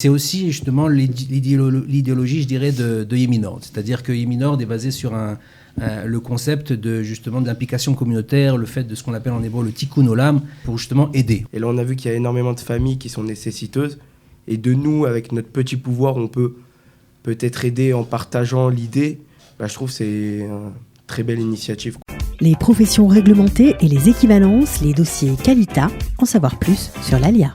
C'est aussi justement l'idéologie, je dirais, de Yeminord. C'est-à-dire que Yeminord est basé sur le concept de l'implication communautaire, le fait de ce qu'on appelle en hébreu le tikkun olam, pour justement aider. Et là, on a vu qu'il y a énormément de familles qui sont nécessiteuses. Et de nous, avec notre petit pouvoir, on peut peut-être aider en partageant l'idée. Je trouve que c'est une très belle initiative. Les professions réglementées et les équivalences, les dossiers Qualita, en savoir plus sur l'ALIA.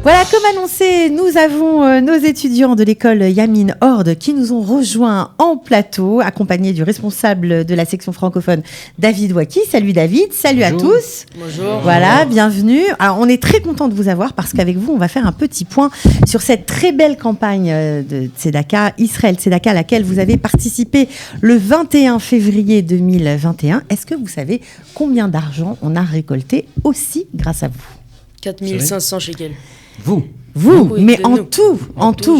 Voilà, comme annoncé, nous avons nos étudiants de l'école Yamin Ord qui nous ont rejoints en plateau, accompagnés du responsable de la section francophone, David Waki. Salut David, salut Bonjour. À tous. Bonjour. Voilà, bienvenue. Alors, on est très content de vous avoir parce qu'avec vous, on va faire un petit point sur cette très belle campagne de Tzedaka, Israël Tzedaka, à laquelle vous avez participé le 21 février 2021. Est-ce que vous savez combien d'argent on a récolté aussi grâce à vous ? 4500 shekels. Vous, Oui, mais de en nous. tout,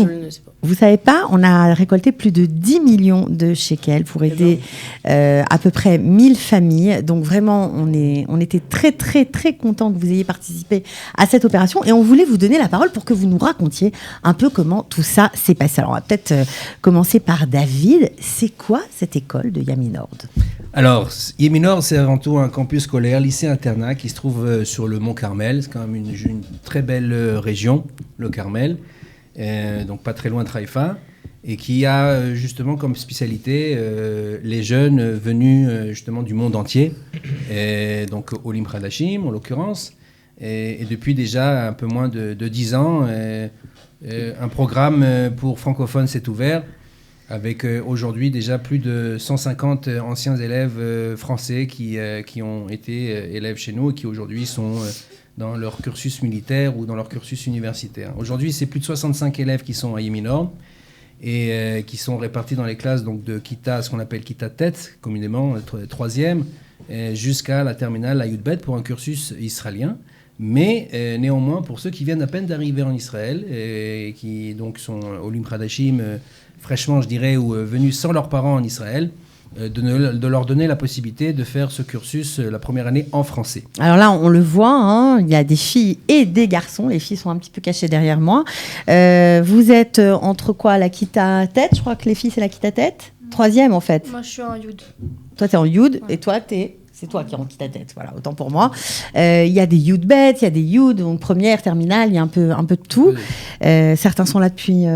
Je ne sais pas. vous savez pas, on a récolté plus de 10 millions de shekels pour aider à peu près 1000 familles. Donc vraiment, on était très, très, très contents que vous ayez participé à cette opération et on voulait vous donner la parole pour que vous nous racontiez un peu comment tout ça s'est passé. Alors, on va peut-être commencer par David. C'est quoi cette école de Yamin Ord ? Alors, Yeminord, c'est avant tout un campus scolaire, lycée-internat, qui se trouve sur le Mont Carmel. C'est quand même une très belle région, le Carmel, donc pas très loin de Haïfa, et qui a justement comme spécialité les jeunes venus justement du monde entier, donc Olim Hadashim en l'occurrence, et depuis déjà un peu moins de 10 ans, un programme pour francophones s'est ouvert, avec aujourd'hui déjà plus de 150 anciens élèves français qui ont été élèves chez nous et qui aujourd'hui sont dans leur cursus militaire ou dans leur cursus universitaire. Aujourd'hui, c'est plus de 65 élèves qui sont à Yeminord et qui sont répartis dans les classes donc, de Kita, ce qu'on appelle Kita Tête, communément, troisième, jusqu'à la terminale, la Yud Bet, pour un cursus israélien. Mais néanmoins, pour ceux qui viennent à peine d'arriver en Israël et qui donc sont Olim Hadashim, fraîchement, je dirais, ou venus sans leurs parents en Israël, de leur donner la possibilité de faire ce cursus la première année en français. Alors là, on le voit, il y a des filles et des garçons. Les filles sont un petit peu cachées derrière moi. Vous êtes entre quoi ? La Kita Tête ? Je crois que les filles, c'est la Kita Tête. Troisième, en fait. Moi, je suis en Yud. Toi, t'es en Yud, Ouais. Et toi, c'est toi qui es en Kita Tête. Voilà, autant pour moi. Il y a des Yud Bet, il y a des Yud, donc première, terminale, il y a un peu de tout. Certains sont là depuis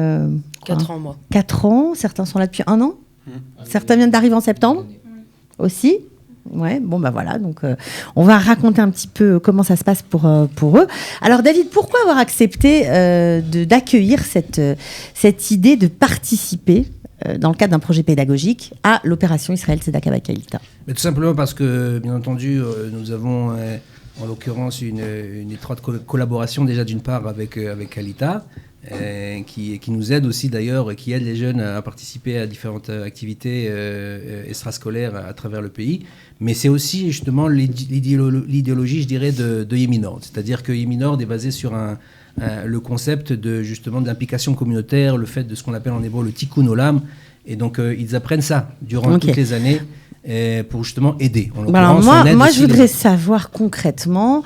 4 ans, moi. 4 ans, certains sont là depuis 1 an. Certains viennent d'arriver en septembre aussi. Ouais, bon bah voilà, donc on va raconter un petit peu comment ça se passe pour eux. Alors David, pourquoi avoir accepté d'accueillir cette idée de participer dans le cadre d'un projet pédagogique à l'opération Israël Tzedaka Qualita ? Mais tout simplement parce que, bien entendu, nous avons en l'occurrence une étroite collaboration déjà d'une part avec Qualita, qui nous aide aussi d'ailleurs, qui aide les jeunes à participer à différentes activités extrascolaires à travers le pays. Mais c'est aussi justement l'idéologie, je dirais, de Yeminord. C'est-à-dire que Yeminord est basé sur le concept de l'implication communautaire, le fait de ce qu'on appelle en hébreu le tikkun olam. Et donc ils apprennent ça durant toutes les années pour justement aider. Alors moi je voudrais savoir concrètement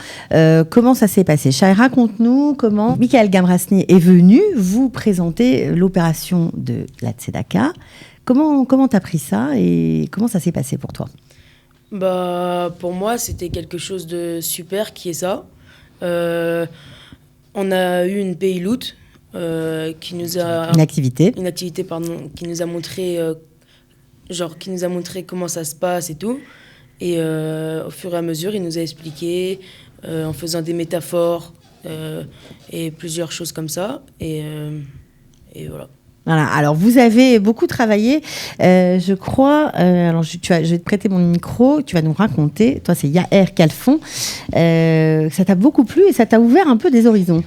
comment ça s'est passé. Shai, raconte-nous comment Michael Gamrasny est venu vous présenter l'opération de la Tzedaka. Comment t'as pris ça et comment ça s'est passé pour toi ? Pour moi, c'était quelque chose de super qui est ça. On a eu une payloute qui nous a... Une activité, qui nous a montré... qui nous a montré comment ça se passe et tout. Et au fur et à mesure, il nous a expliqué en faisant des métaphores et plusieurs choses comme ça. Et voilà. Voilà. Alors, vous avez beaucoup travaillé, je crois. Alors, je vais te prêter mon micro. Tu vas nous raconter. Toi, c'est Yaher Kalfon. Ça t'a beaucoup plu et ça t'a ouvert un peu des horizons.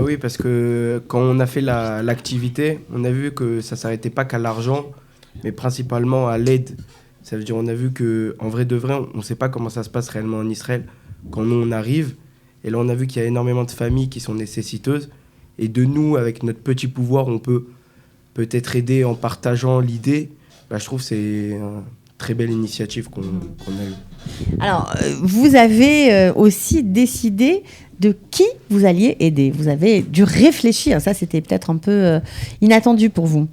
Oui, parce que quand on a fait l'activité, on a vu que ça ne s'arrêtait pas qu'à l'argent, mais principalement à l'aide. Ça veut dire on a vu qu'en vrai de vrai, on ne sait pas comment ça se passe réellement en Israël quand nous, on arrive. Et là, on a vu qu'il y a énormément de familles qui sont nécessiteuses. Et de nous, avec notre petit pouvoir, on peut peut-être aider en partageant l'idée. Je trouve que c'est une très belle initiative qu'on a eue. Alors, vous avez aussi décidé de qui que vous alliez aider. Vous avez dû réfléchir. Ça, c'était peut-être un peu inattendu pour vous.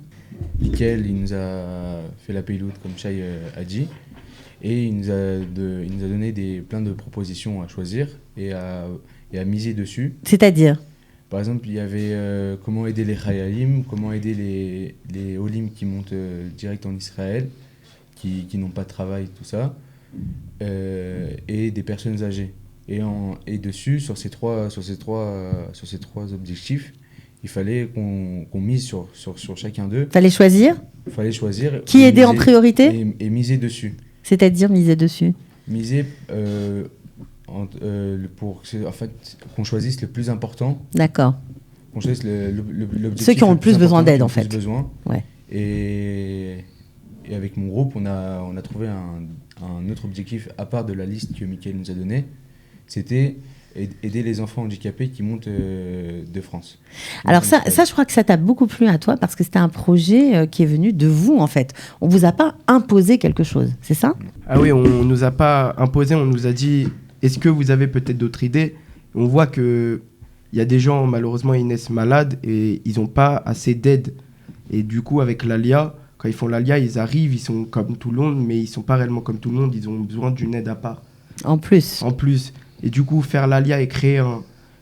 Mickaël, il nous a fait la payload, comme Shai a dit, et il nous a donné plein de propositions à choisir et à miser dessus. C'est-à-dire ? Par exemple, il y avait comment aider les Chayalim, comment aider les Olim qui montent direct en Israël, qui n'ont pas de travail, tout ça, et des personnes âgées. Et dessus, sur ces trois objectifs, il fallait qu'on mise sur chacun d'eux. Fallait choisir. Qui aider en priorité et miser dessus. C'est-à-dire miser dessus. Miser pour en fait, qu'on choisisse le plus important. D'accord. Qu'on choisisse l'objectif. Ceux qui ont le plus besoin d'aide, en fait. Ouais. Et avec mon groupe, on a trouvé un autre objectif à part de la liste que Mickaël nous a donnée. C'était aider les enfants handicapés qui montent de France. Alors ça, je crois que ça t'a beaucoup plu à toi parce que c'était un projet qui est venu de vous, en fait. On vous a pas imposé quelque chose, c'est ça ? Ah oui, on nous a pas imposé, on nous a dit est-ce que vous avez peut-être d'autres idées ? On voit qu'il y a des gens, malheureusement, ils naissent malades et ils n'ont pas assez d'aide. Et du coup, avec l'ALIA, quand ils font l'ALIA, ils arrivent, ils sont comme tout le monde, mais ils ne sont pas réellement comme tout le monde, ils ont besoin d'une aide à part. En plus. Et du coup, faire l'ALIA et créer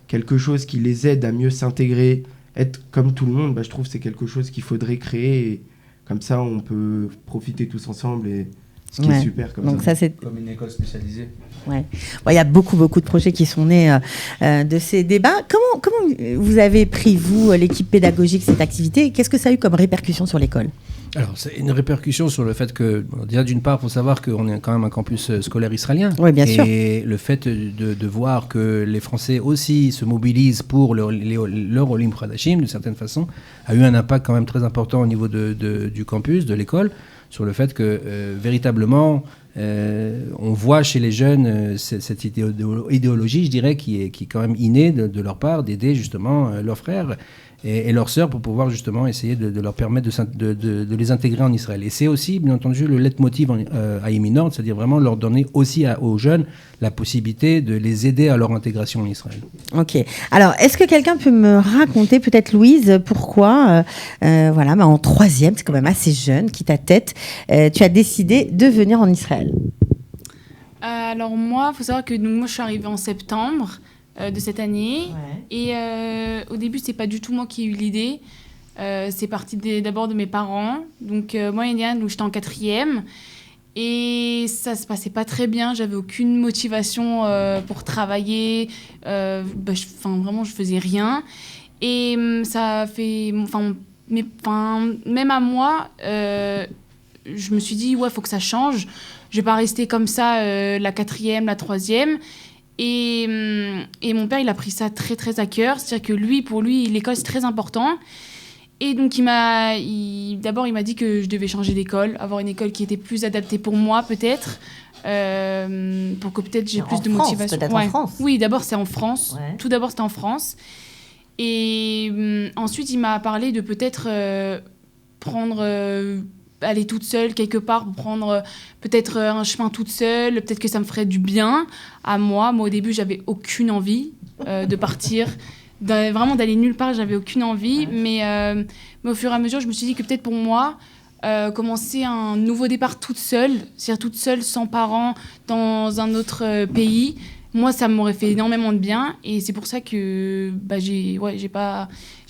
quelque chose qui les aide à mieux s'intégrer, être comme tout le monde, je trouve que c'est quelque chose qu'il faudrait créer. Et comme ça, on peut profiter tous ensemble, et ce qui est super. Donc ça, c'est comme une école spécialisée. Ouais. Bon, y a beaucoup de projets qui sont nés de ces débats. Comment vous avez pris, vous, l'équipe pédagogique, cette activité ? Qu'est-ce que ça a eu comme répercussion sur l'école ? Alors, c'est une répercussion sur le fait que, déjà d'une part, il faut savoir qu'on est quand même un campus scolaire israélien. Oui, bien sûr. Et le fait de voir que les Français aussi se mobilisent pour leur Olim Khadashim, d'une certaine façon, a eu un impact quand même très important au niveau du campus, de l'école, sur le fait que, véritablement, on voit chez les jeunes cette idéologie, je dirais, qui est quand même innée de leur part, d'aider justement leurs frères et leurs sœurs pour pouvoir justement essayer de leur permettre de les intégrer en Israël. Et c'est aussi, bien entendu, le leitmotiv à IMI Nord, c'est-à-dire vraiment leur donner aussi aux jeunes la possibilité de les aider à leur intégration en Israël. Ok. Alors, est-ce que quelqu'un peut me raconter, peut-être Louise, pourquoi, en troisième, c'est quand même assez jeune, qui ta tête, tu as décidé de venir en Israël ? Alors moi, il faut savoir que moi, je suis arrivée en septembre de cette année. Ouais. Et au début, c'est pas du tout moi qui ai eu l'idée. C'est parti d'abord de mes parents. Donc moi, j'étais en 4e. Et ça se passait pas très bien. J'avais aucune motivation pour travailler. Vraiment, je faisais rien. Et ça a fait... même à moi, je me suis dit, ouais, il faut que ça change. Je vais pas rester comme ça la 4e, la 3e. Et mon père, il a pris ça très, très à cœur. C'est-à-dire que pour lui, l'école, c'est très important. Et donc, d'abord, il m'a dit que je devais changer d'école, avoir une école qui était plus adaptée pour moi, peut-être, pour que peut-être j'ai plus de motivation. Peut-être en France. Oui, d'abord, c'est en France. Ouais. Tout d'abord, c'était en France. Et ensuite, il m'a parlé de peut-être aller toute seule quelque part, pour prendre peut-être un chemin toute seule, peut-être que ça me ferait du bien à moi. Moi, au début, j'avais aucune envie de partir, vraiment d'aller nulle part, j'avais aucune envie. Ouais. Mais au fur et à mesure, je me suis dit que peut-être pour moi, commencer un nouveau départ toute seule, c'est-à-dire toute seule, sans parents, dans un autre pays, moi, ça m'aurait fait énormément de bien. Et c'est pour ça que j'ai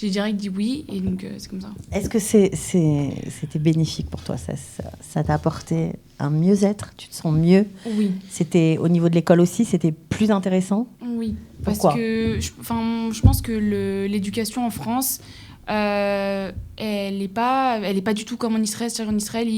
direct dit oui. Et donc, c'est comme ça. Est-ce que c'était bénéfique pour toi ? Ça t'a apporté un mieux-être ? Tu te sens mieux ? Oui. C'était au niveau de l'école aussi, c'était plus intéressant ? Oui. Pourquoi ? Parce que je pense que l'éducation en France, elle est pas du tout comme en Israël. C'est-à-dire en Israël,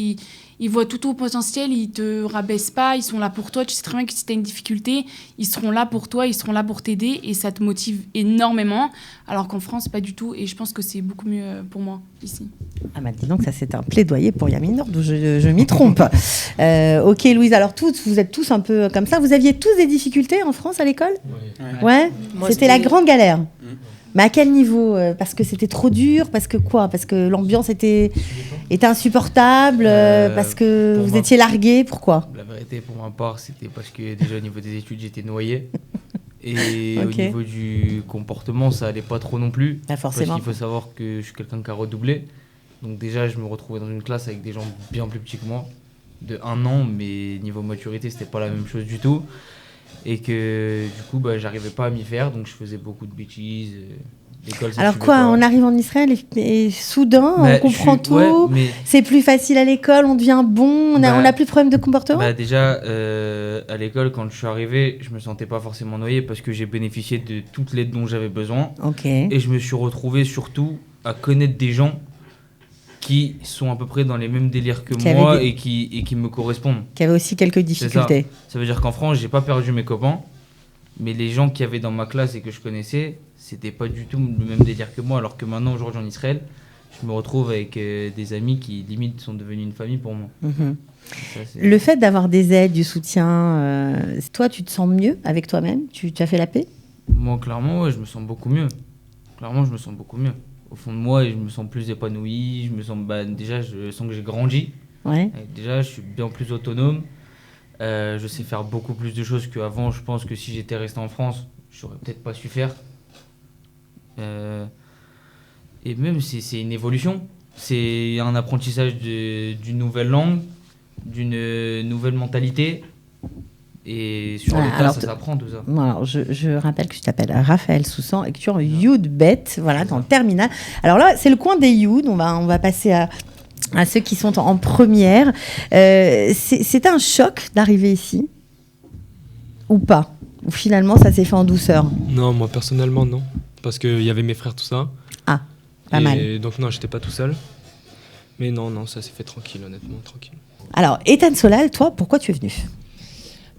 ils voient tout au potentiel, ils te rabaissent pas, ils sont là pour toi. Tu sais très bien que si tu as une difficulté, ils seront là pour toi, ils seront là pour t'aider et ça te motive énormément. Alors qu'en France, pas du tout. Et je pense que c'est beaucoup mieux pour moi ici. Ah bah dis donc, ça c'est un plaidoyer pour Yamin Nord, où je m'y trompe. Ok Louise, alors vous êtes tous un peu comme ça. Vous aviez tous des difficultés en France à l'école ? Oui. Ouais. C'était la grande galère. Mais à quel niveau ? Parce que c'était trop dur ? Parce que quoi ? Parce que l'ambiance était insupportable ? Parce que vous étiez largués ? Pourquoi ? La vérité, pour ma part, c'était parce que déjà au niveau des études, j'étais noyé. Et Ok. au niveau du comportement, ça allait pas trop non plus. Pas Parce forcément. qu'il faut savoir que je suis quelqu'un qui a redoublé. Donc déjà, je me retrouvais dans une classe avec des gens bien plus petits que moi, de 1 an, mais niveau maturité, c'était pas la même chose du tout. Et que du coup, j'arrivais pas à m'y faire, donc je faisais beaucoup de bêtises. L'école, ça Alors suivait quoi, pas. on arrive en Israël et soudain, Bah, on comprend je suis- ouais, tout, mais c'est plus facile à l'école, on devient bon, on Bah, a plus de problème de comportement. déjà, à l'école, quand je suis arrivé, je me sentais pas forcément noyé parce que j'ai bénéficié de toute l'aide dont j'avais besoin. Ok. Et je me suis retrouvé surtout à connaître des gens qui sont à peu près dans les mêmes délires que Qui moi avaient et qui me correspondent. Qui avait aussi quelques difficultés. Ça veut dire qu'en France, j'ai pas perdu mes copains, mais les gens qui avaient dans ma classe et que je connaissais, c'était pas du tout le même délire que moi. Alors que maintenant, aujourd'hui en Israël, je me retrouve avec des amis qui limite sont devenus une famille pour moi. Mhm. Ça, c'est- Le fait d'avoir des aides, du soutien, toi, tu te sens mieux avec toi-même? Tu as fait la paix? Moi, clairement, ouais, je me sens beaucoup mieux. Clairement, je me sens beaucoup mieux. Au fond de moi, je me sens plus épanoui. Je me sens, déjà, je sens que j'ai grandi. Ouais. Déjà, je suis bien plus autonome. Je sais faire beaucoup plus de choses qu'avant. Je pense que si j'étais resté en France, j'aurais peut-être pas su faire. Et même, c'est une évolution. C'est un apprentissage d'une nouvelle langue, d'une nouvelle mentalité. Et sur Voilà, le tas, alors ça s'apprend tout ça. Bon, alors, je rappelle que tu t'appelles Raphaël Soussan et que tu es en Yud-Bet, voilà, dans le terminal. Alors là, c'est le coin des Yud. On va passer à ceux qui sont en première. C'était un choc d'arriver ici ou pas? Ou finalement, ça s'est fait en douceur? Non, moi personnellement, non. Parce qu'il y avait mes frères, tout ça. Ah, pas et mal. donc, non, j'étais pas tout seul. Mais non, ça s'est fait tranquille, honnêtement, tranquille. Alors, Ethan Solal, toi, pourquoi tu es venu?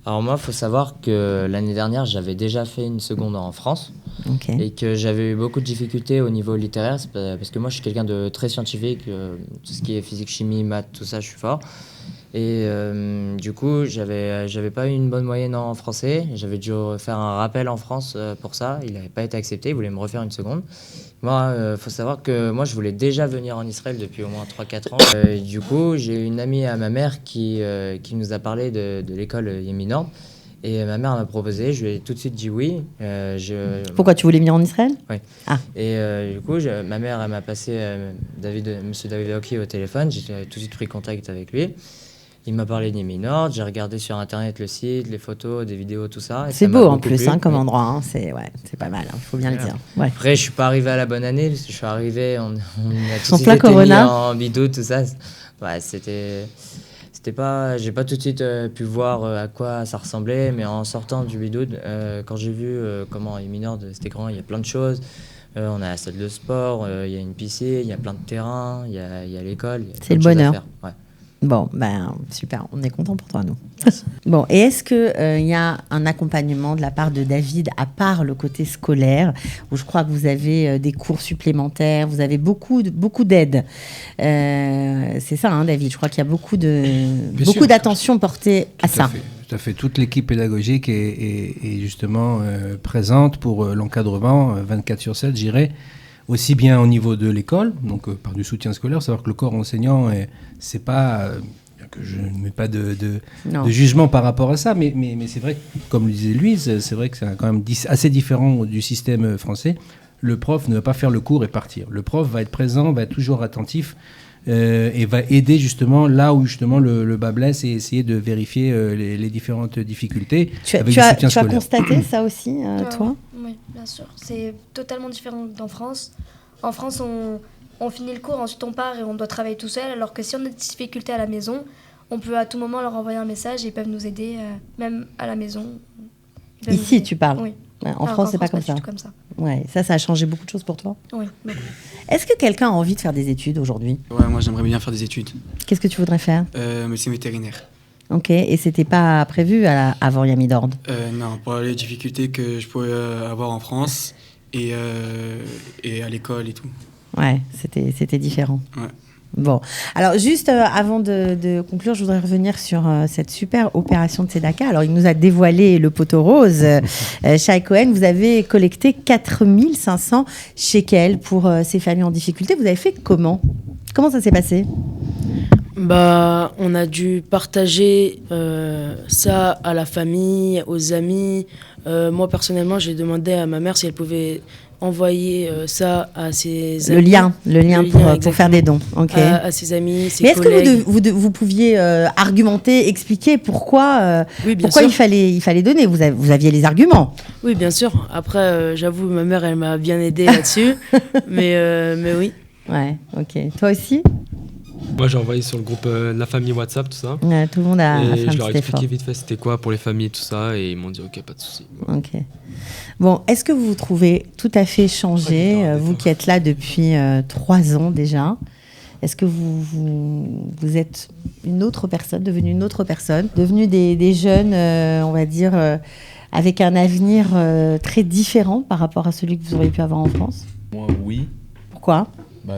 Alors moi, il faut savoir que l'année dernière, j'avais déjà fait une seconde en France Ok. et que j'avais eu beaucoup de difficultés au niveau littéraire parce que moi, je suis quelqu'un de très scientifique, tout ce qui est physique, chimie, maths, tout ça, je suis fort. Et du coup, j'avais pas eu une bonne moyenne en français. J'avais dû faire un rappel en France pour ça. Il n'avait pas été accepté. Il voulait me refaire une seconde. Moi, faut savoir que moi, je voulais déjà venir en Israël depuis au moins 3-4 ans. Du coup, j'ai une amie à ma mère qui nous a parlé de l'école Yemi Nord. Et ma mère m'a proposé. Je lui ai tout de suite dit oui. Pourquoi tu voulais venir en Israël? Et du coup, ma mère elle m'a passé Monsieur David Aoki au téléphone. J'ai tout de suite pris contact avec lui. Il m'a parlé d'Yemi Nord. J'ai regardé sur internet le site, les photos, des vidéos, tout ça. Et C'est ça m'a beau en beaucoup plus plu. comme Oui. endroit. Hein. C'est pas mal, il faut bien le dire. Ouais. Après, je suis pas arrivé à la bonne année parce que je suis arrivé, on a Sans tout de plein suite été mis Corona. en bidou, tout ça. Ouais, c'était pas, j'ai pas tout de suite pu voir à quoi ça ressemblait, mais en sortant du bidou, quand j'ai vu comment Yemi Nord c'était grand, il y a plein de choses. On a la salle de sport, il y a une piscine, il y a plein de terrains, il y a l'école. il y a C'est plein le de choses à bonheur. faire. Ouais. Bon, ben super, on est content pour toi, nous. Bon, et est-ce qu'il y a un accompagnement de la part de David, à part le côté scolaire, où je crois que vous avez des cours supplémentaires, vous avez beaucoup d'aide. C'est ça, hein, David, je crois qu'il y a beaucoup sûr. d'attention portée à ça. Tout à fait. Toute l'équipe pédagogique est justement présente pour l'encadrement 24/7, je dirais. Aussi bien au niveau de l'école, donc par du soutien scolaire, savoir que le corps enseignant, c'est pas que je ne mets pas de jugement par rapport à ça, mais c'est vrai que, comme le disait Louise, c'est vrai que c'est quand même assez différent du système français. Le prof ne va pas faire le cours et partir. Le prof va être présent, va être toujours attentif et va aider justement là où justement le bas blesse et essayer de vérifier les différentes difficultés avec du soutien Tu as scolaire. constaté ça aussi, toi? Oui, bien sûr. C'est totalement différent d'en France. En France, on finit le cours, ensuite on part et on doit travailler tout seul, alors que si on a des difficultés à la maison, on peut à tout moment leur envoyer un message et ils peuvent nous aider, même à la maison. Ils peuvent nous Ici, aider. tu parles? Oui. Ouais, en Alors France, qu'en c'est pas comme du ça. tout comme ça. Ouais, ça a changé beaucoup de choses pour toi? Oui, beaucoup. Est-ce que quelqu'un a envie de faire des études aujourd'hui? Ouais, moi j'aimerais bien faire des études. Qu'est-ce que tu voudrais faire? Médecine vétérinaire. Ok, et c'était pas prévu avant Yami Nord? Non, pour les difficultés que je pouvais avoir en France et à l'école et tout. Ouais, c'était différent. Ouais. Bon, alors juste avant de conclure, je voudrais revenir sur cette super opération de Tzedaka. Alors, il nous a dévoilé le poteau rose. Shai Cohen, vous avez collecté 4500 shekels pour ces familles en difficulté. Vous avez fait comment? Comment ça s'est passé? On a dû partager ça à la famille, aux amis, Moi, personnellement, j'ai demandé à ma mère si elle pouvait envoyer ça à ses Le amis. lien pour faire des dons. Ok. À ses amis, ses Mais est-ce collègues. que vous pouviez argumenter, expliquer pourquoi, Oui, bien pourquoi sûr. il fallait donner vous aviez les arguments. Oui, bien sûr. Après, j'avoue, ma mère, elle m'a bien aidée là-dessus. mais oui. Ouais, ok. Toi aussi? Moi, j'ai envoyé sur le groupe de la famille WhatsApp, tout ça. Ouais, tout le monde a fait un Et je leur ai petit effort. expliqué vite fait c'était quoi pour les familles, tout ça. Et ils m'ont dit, ok, pas de souci. Ok. Bon, est-ce que vous vous trouvez tout à fait changé, vous qui êtes là depuis 3 ans déjà? Est-ce que vous êtes une autre personne, devenue une autre personne, devenue des jeunes, on va dire, avec un avenir très différent par rapport à celui que vous auriez pu avoir en France? Moi, oui. Pourquoi?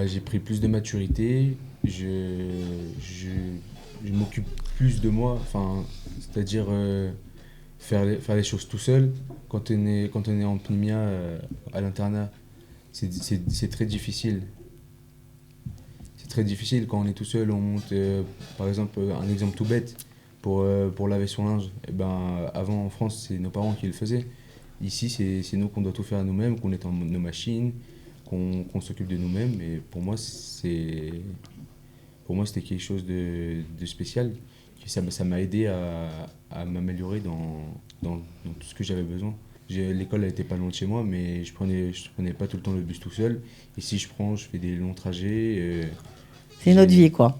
J'ai pris plus de maturité, je m'occupe plus de moi, c'est-à-dire faire les choses tout seul. Quand on est en pneumonia à l'internat, c'est très difficile. C'est très difficile quand on est tout seul, on monte, par exemple, un exemple tout bête, pour laver son linge. Avant en France, c'est nos parents qui le faisaient. Ici, c'est nous qu'on doit tout faire nous-mêmes, qu'on est en nos machines, qu'on s'occupe de nous-mêmes. Et pour moi, c'était quelque chose de spécial. Ça m'a aidé à m'améliorer dans tout ce que j'avais besoin. L'école n'était pas loin de chez moi, mais je prenais pas tout le temps le bus tout seul. Et si je fais des longs trajets. C'est une autre vie, quoi.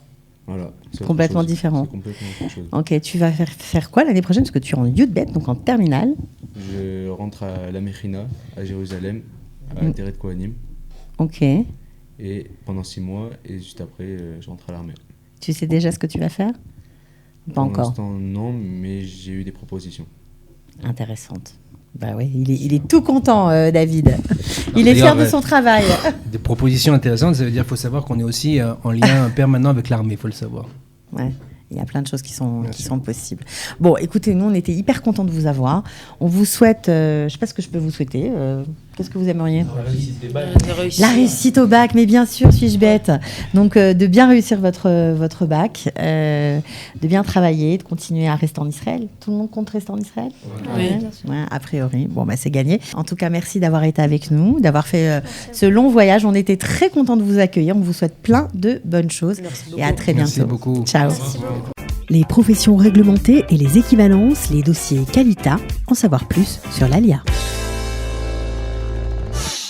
Voilà. Complètement différent. C'est complètement autre chose. Ok, tu vas faire quoi l'année prochaine? Parce que tu es en Yudbet, donc en terminale. Je rentre à la Mechina, à Jérusalem, à Teret Kohanim. Ok. Et pendant 6 mois, et juste après, je rentre à l'armée. Tu sais déjà ce que tu vas faire? Pas encore. Pour l'instant, non, mais j'ai eu des propositions. Intéressantes. Bah oui, il est tout content, David. Il est fier de son travail. Des propositions intéressantes, ça veut dire qu'il faut savoir qu'on est aussi en lien permanent avec l'armée, il faut le savoir. Ouais. Il y a plein de choses qui sont possibles. Bon, écoutez, nous, on était hyper contents de vous avoir. On vous souhaite, je ne sais pas ce que je peux vous souhaiter. Qu'est-ce que vous aimeriez? La réussite au bac, mais bien sûr, suis-je bête. Donc, de bien réussir votre bac, de bien travailler, de continuer à rester en Israël. Tout le monde compte rester en Israël? Oui. Ouais, a priori. Bon, c'est gagné. En tout cas, merci d'avoir été avec nous, d'avoir fait ce long voyage. On était très contents de vous accueillir. On vous souhaite plein de bonnes choses. Et à très bientôt. Merci beaucoup. Ciao. Les professions réglementées et les équivalences, les dossiers Qualita, en savoir plus sur l'ALIA.